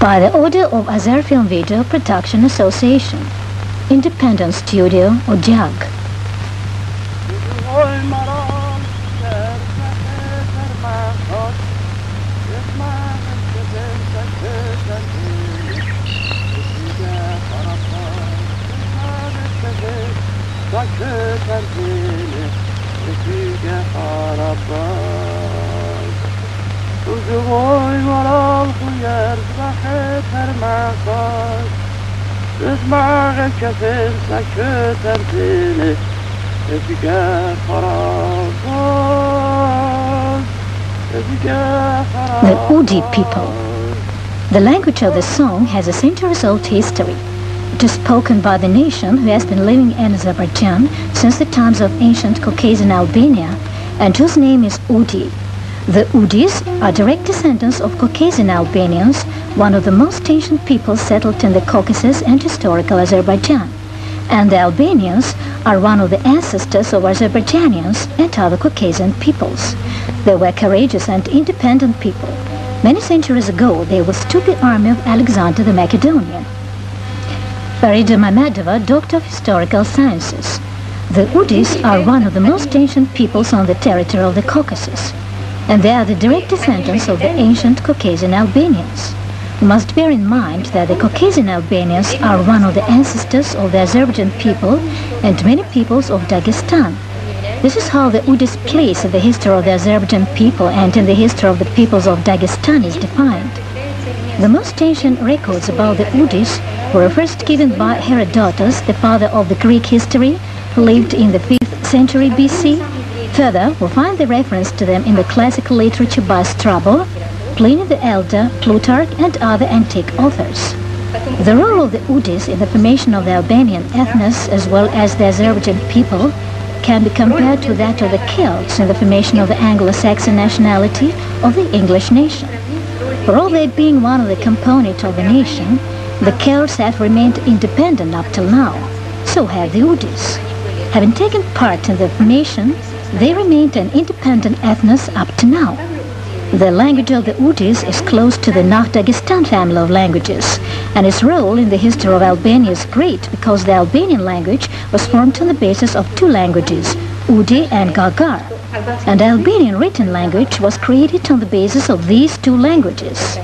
By the order of Azar Film Video Production Association, Independent Studio, Ocak. The Udi people. The language of the song has a centuries-old history. It is spoken by the nation who has been living in Azerbaijan since the times of ancient Caucasian Albania, and whose name is Udi. The Udis are direct descendants of Caucasian Albanians, one of the most ancient peoples settled in the Caucasus and historical Azerbaijan. And the Albanians are one of the ancestors of Azerbaijanians and other Caucasian peoples. They were courageous and independent people. Many centuries ago, they withstood the army of Alexander the Macedonian. Farida Mammadova, Doctor of Historical Sciences. The Udis are one of the most ancient peoples on the territory of the Caucasus, and they are the direct descendants of the ancient Caucasian Albanians. We must bear in mind that the Caucasian Albanians are one of the ancestors of the Azerbaijan people and many peoples of Dagestan. This is how the Udis' place in the history of the Azerbaijan people and in the history of the peoples of Dagestan is defined. The most ancient records about the Udis were first given by Herodotus, the father of the Greek history, who lived in the 5th century BC. Further, we find the reference to them in the classical literature by Strabo, Pliny the Elder, Plutarch, and other antique authors. The role of the Udis in the formation of the Albanian ethnos as well as the Azerbaijan people can be compared to that of the Celts in the formation of the Anglo-Saxon nationality of the English nation. For all they being one of the components of the nation, the Celts have remained independent up till now. So have the Udis. Having taken part in the formation, they remained an independent ethnos up to now. The language of the Udis is close to the Dagestan family of languages, and its role in the history of Albania is great because the Albanian language was formed on the basis of two languages, Udi and Gagar, and the Albanian written language was created on the basis of these two languages.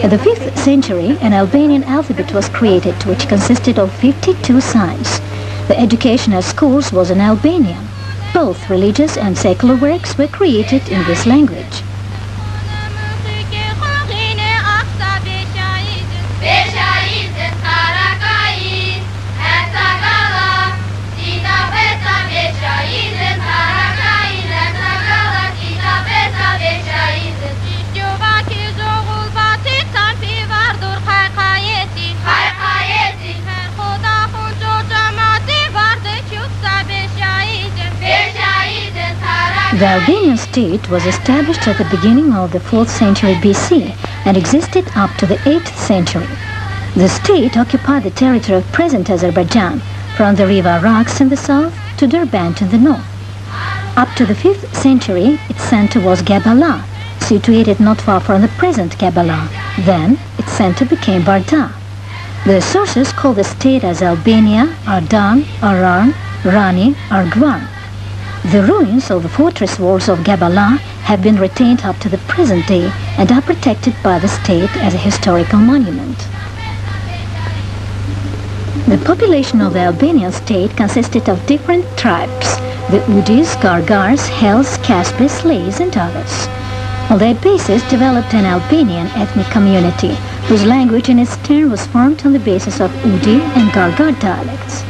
In the 5th century, an Albanian alphabet was created which consisted of 52 signs. The education at schools was in Albanian. Both religious and secular works were created in this language. The Albanian state was established at the beginning of the 4th century BC and existed up to the 8th century. The state occupied the territory of present Azerbaijan, from the river Raks in the south to Derbent in the north. Up to the 5th century, its center was Gabala, situated not far from the present Gabala. Then, its center became Barda. The sources call the state as Albania, Ardan, Aran, Rani, Arguan. The ruins of the fortress walls of Gabala have been retained up to the present day and are protected by the state as a historical monument. The population of the Albanian state consisted of different tribes, the Udis, Gargars, Hels, Caspis, Slaves, and others. On their basis developed an Albanian ethnic community, whose language in its turn was formed on the basis of Udi and Gargar dialects.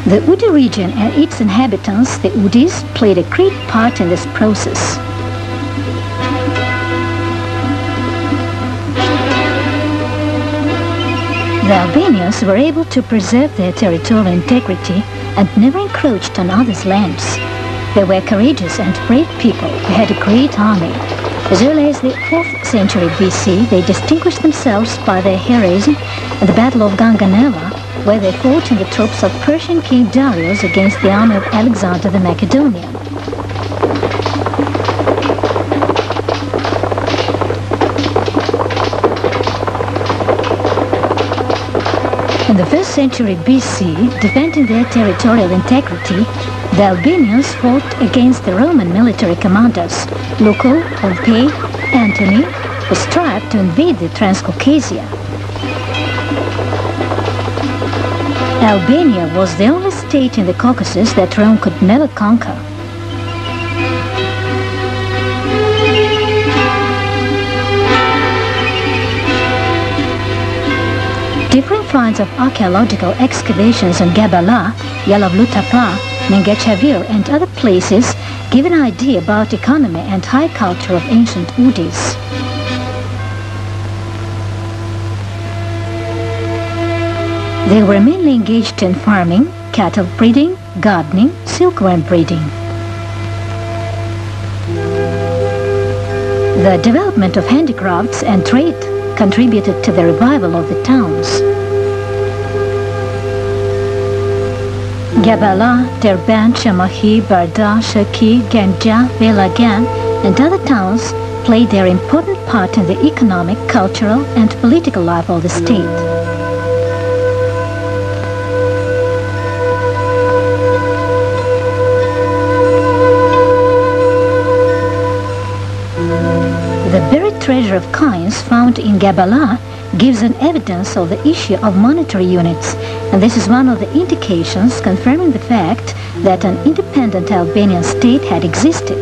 The Udi region and its inhabitants, the Udis, played a great part in this process. The Albanians were able to preserve their territorial integrity and never encroached on others' lands. They were courageous and brave people who had a great army. As early as the 4th century BC, they distinguished themselves by their heroism at the Battle of Ganganella, where they fought in the troops of Persian King Darius against the army of Alexander the Macedonian. In the 1st century BC, defending their territorial integrity, the Albanians fought against the Roman military commanders, Lucu, Pompey, Antony, who strived to invade the Transcaucasia. Albania was the only state in the Caucasus that Rome could never conquer. Different finds of archaeological excavations in Gabala, Yalovlutapa, Mengechavir and other places give an idea about economy and high culture of ancient Udis. They were mainly engaged in farming, cattle breeding, gardening, silkworm breeding. The development of handicrafts and trade contributed to the revival of the towns. Gabala, Derbent, Shamahi, Barda, Shaki, Ganja, Velagan and other towns played their important part in the economic, cultural and political life of the state. The buried treasure of coins found in Gabala gives an evidence of the issue of monetary units, and this is one of the indications confirming the fact that an independent Albanian state had existed.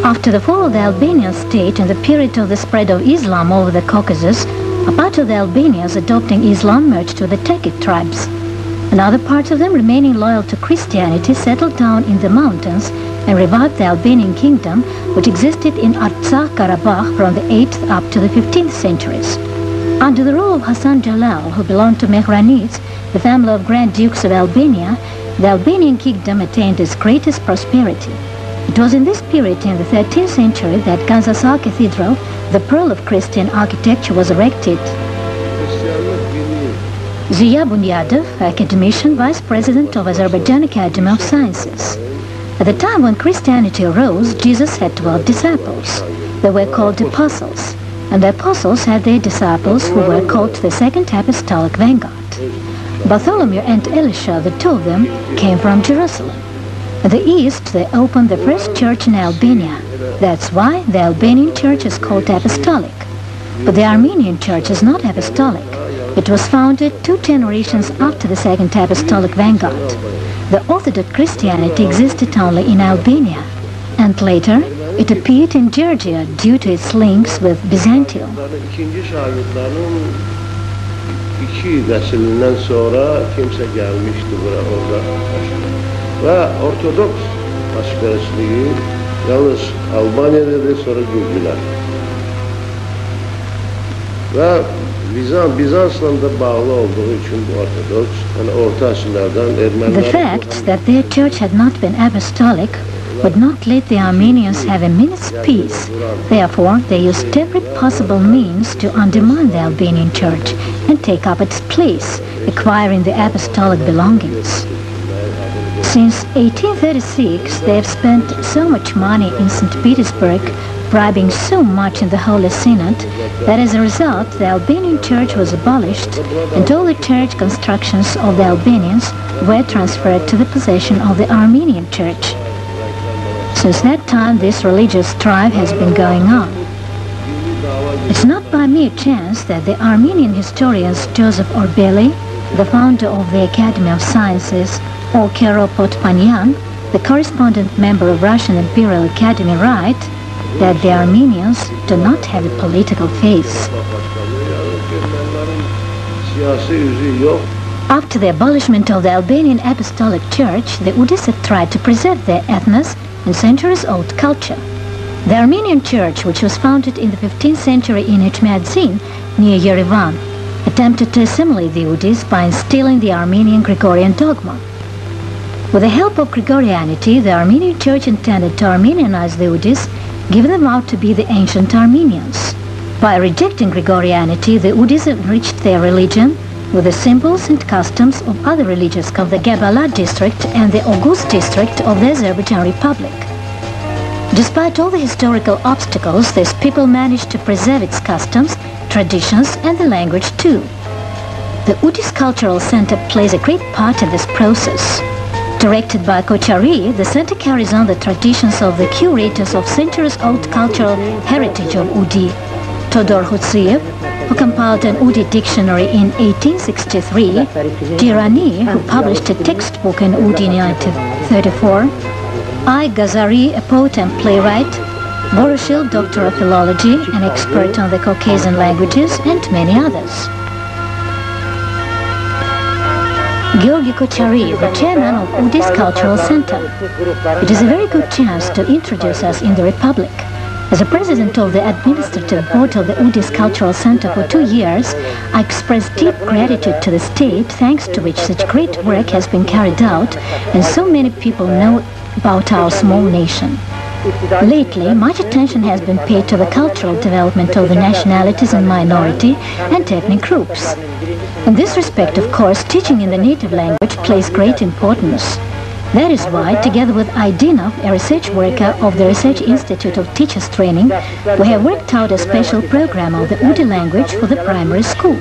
After the fall of the Albanian state and the period of the spread of Islam over the Caucasus, a part of the Albanians adopting Islam merged with the Turkic tribes. Another part of them, remaining loyal to Christianity, settled down in the mountains and revived the Albanian kingdom, which existed in Artsakh-Karabakh from the 8th up to the 15th centuries. Under the rule of Hasan Jalal, who belonged to Mehranids, the family of Grand Dukes of Albania, the Albanian kingdom attained its greatest prosperity. It was in this period, in the 13th century, that Ganzasar Cathedral, the pearl of Christian architecture, was erected. Ziya Bunyadov, academician, vice president of Azerbaijan Academy of Sciences. At the time when Christianity arose, Jesus had 12 disciples. They were called apostles, and the apostles had their disciples who were called the Second Apostolic Vanguard. Bartholomew and Elisha, the two of them, came from Jerusalem. In the east, they opened the first church in Albania. That's why the Albanian church is called apostolic. But the Armenian church is not apostolic. It was founded 2 generations after the Second Apostolic Vanguard. The Orthodox Christianity existed only in Albania, and later it appeared in Georgia due to its links with Byzantium. Ve Ortodoks başperestliği yalnız Almanya'da sonra Gürcüler. Ve Bizans'la da bağlı olduğu için bu Ortodoks, yani Orta Asyalardan Ermeniler... The fact that their church had not been apostolic would not let the Armenians have a minute's peace. Therefore, they used every possible means to undermine the Albanian church and take up its place, acquiring the apostolic belongings. Since 1836, they have spent so much money in St. Petersburg, bribing so much in the Holy Synod, that as a result, the Albanian church was abolished and all the church constructions of the Albanians were transferred to the possession of the Armenian church. Since that time, this religious strife has been going on. It's not by mere chance that the Armenian historians Joseph Orbeli, the founder of the Academy of Sciences, or Kero Potpanyan, the correspondent member of Russian Imperial Academy, write that the Armenians do not have a political face. After the abolishment of the Albanian Apostolic Church, the Udis had tried to preserve their ethnos and centuries-old culture. The Armenian Church, which was founded in the 15th century in Echmiadzin, near Yerevan, attempted to assimilate the Udis by instilling the Armenian Gregorian dogma. With the help of Gregorianity, the Armenian Church intended to Armenianize the Udis, giving them out to be the ancient Armenians. By rejecting Gregorianity, the Udis enriched their religion with the symbols and customs of other religious of the Gabala district and the Oghuz district of the Azerbaijan Republic. Despite all the historical obstacles, these people managed to preserve its customs, traditions, and the language too. The Udis Cultural Center plays a great part in this process. Directed by Kochari, the center carries on the traditions of the curators of centuries-old cultural heritage of Udi. Todor Hutsiev, who compiled an Udi dictionary in 1863, Dirani, who published a textbook in Udi in 1934, I. Gazari, a poet and playwright, Boroshil, doctor of philology, an expert on the Caucasian languages, and many others. Georgi Kochari, the chairman of Udis Cultural Center. It is a very good chance to introduce us in the Republic. As a president of the administrative board of the Udis Cultural Center for 2 years, I express deep gratitude to the state, thanks to which such great work has been carried out and so many people know about our small nation. Lately, much attention has been paid to the cultural development of the nationalities and minority and ethnic groups. In this respect, of course, teaching in the native language plays great importance. That is why, together with Aydinov, a research worker of the Research Institute of Teachers Training, we have worked out a special program of the Udi language for the primary school.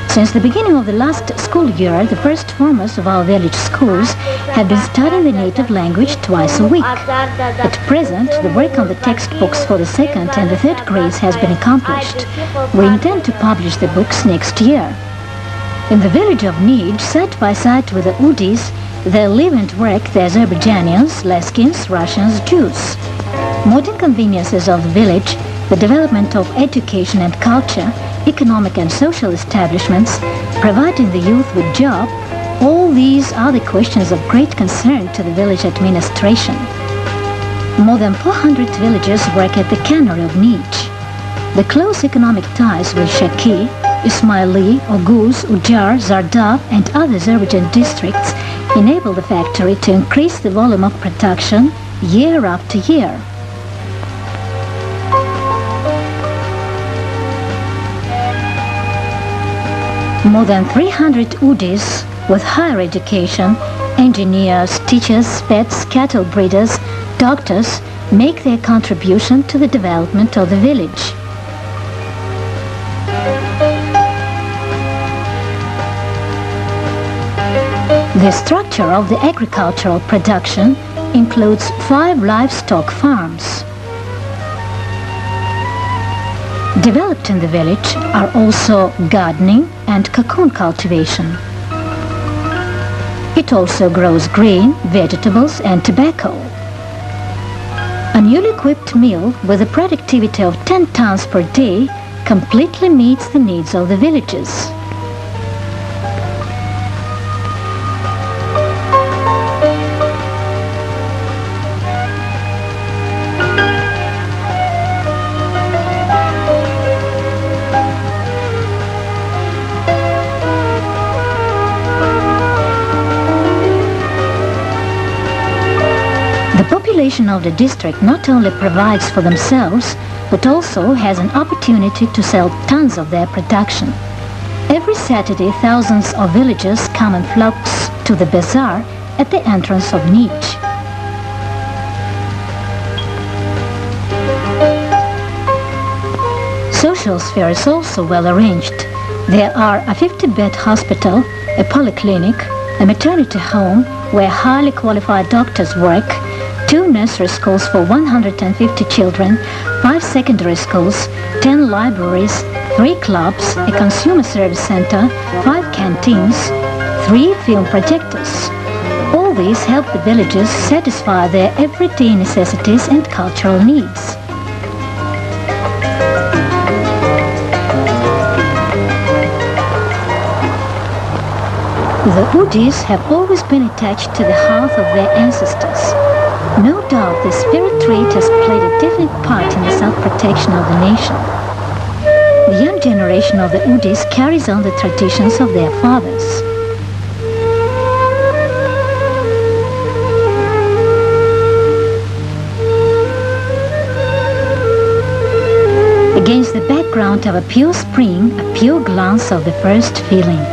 Since the beginning of the last school year, the first formers of our village schools have been studying the native language twice a week. At present, the work on the textbooks for the second and the third grades has been accomplished. We intend to publish the books next year. In the village of Nij, side by side with the Udis, there live and work the Azerbaijanians, Leskins, Russians, Jews. Modern conveniences of the village, the development of education and culture, economic and social establishments, providing the youth with job, all these are the questions of great concern to the village administration. More than 400 villagers work at the cannery of Nij. The close economic ties with Shaki, Ismaili, Oguz, Ujar, Zardav and other Azerbaijan districts enable the factory to increase the volume of production year after year. More than 300 Udis with higher education, engineers, teachers, vets, cattle breeders, doctors make their contribution to the development of the village. The structure of the agricultural production includes 5 livestock farms. Developed in the village are also gardening and cocoon cultivation. It also grows grain, vegetables and tobacco. A newly equipped mill with a productivity of 10 tons per day completely meets the needs of the villagers. The population of the district not only provides for themselves, but also has an opportunity to sell tons of their production. Every Saturday, thousands of villagers come in flocks to the bazaar at the entrance of Nij. Social sphere is also well arranged. There are a 50-bed hospital, a polyclinic, a maternity home where highly qualified doctors work, 2 nursery schools for 150 children, 5 secondary schools, 10 libraries, 3 clubs, a consumer service center, 5 canteens, 3 film projectors. All these help the villagers satisfy their everyday necessities and cultural needs. The Udis have always been attached to the hearth of their ancestors. No doubt the spirit trait has played a definite part in the self-protection of the nation. The young generation of the Udis carries on the traditions of their fathers. Against the background of a pure spring, a pure glance of the first feeling.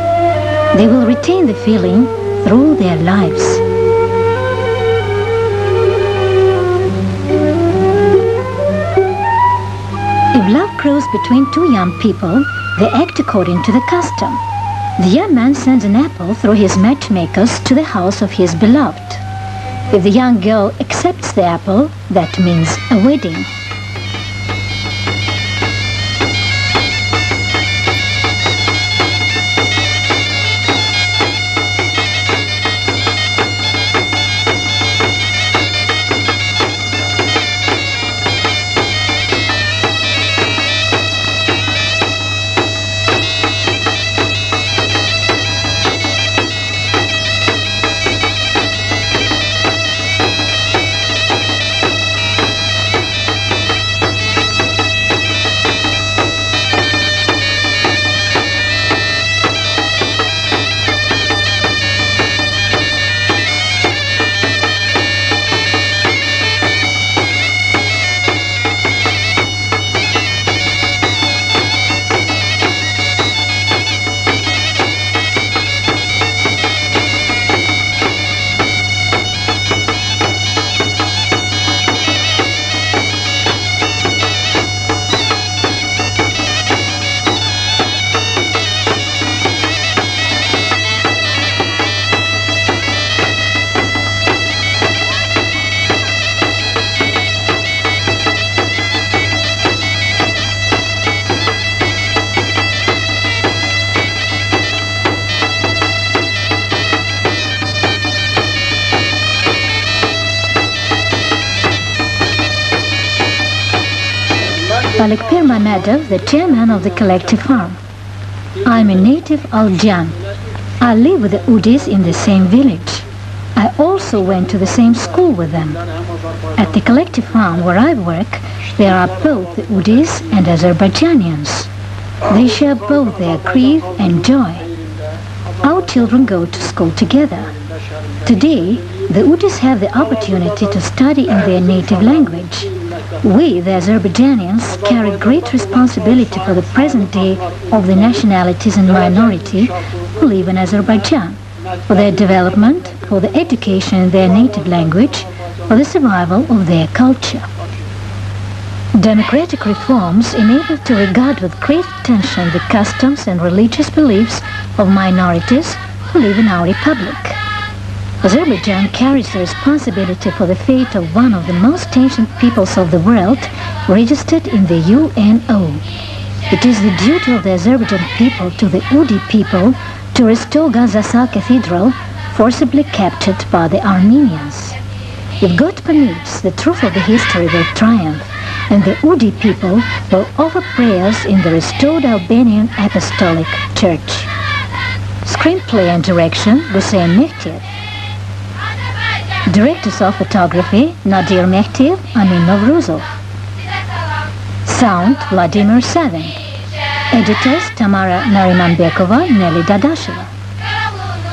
They will retain the feeling through their lives. chose between two young people, they act according to the custom. The young man sends an apple through his matchmakers to the house of his beloved. If the young girl accepts the apple, that means a wedding. Xalqı-The, the chairman of the collective farm. I'm a native Aljan. I live with the Udis in the same village. I also went to the same school with them. At the collective farm where I work, there are both the Udis and Azerbaijanians. They share both their grief and joy. Our children go to school together. Today, the Udis have the opportunity to study in their native language. We, the Azerbaijanians, carry great responsibility for the present day of the nationalities and minority who live in Azerbaijan, for their development, for the education in their native language, for the survival of their culture. Democratic reforms enable to regard with great attention the customs and religious beliefs of minorities who live in our republic. Azerbaijan carries the responsibility for the fate of one of the most ancient peoples of the world, registered in the UNO. It is the duty of the Azerbaijan people to the Udi people to restore Gazasal Cathedral, forcibly captured by the Armenians. If God permits, the truth of the history will triumph, and the Udi people will offer prayers in the restored Albanian Apostolic Church. Screenplay and direction, Hussein Mehter. Directors of photography, Nadir Mehter, Amin Novruzov. Sound, Vladimir Savin. Editors, Tamara Narimanbekova, Nelly Dadasheva.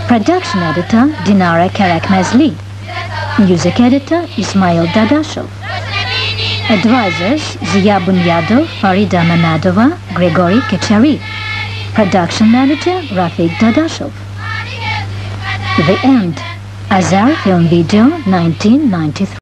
Production editor, Dinara Karakmazli. Music editor, Ismail Dadashov. Advisors, Ziya Bunyadov, Farida Manadova, Gregory Kechari. Production manager, Rafik Dadashov. The End. Azar Film Video, 1993.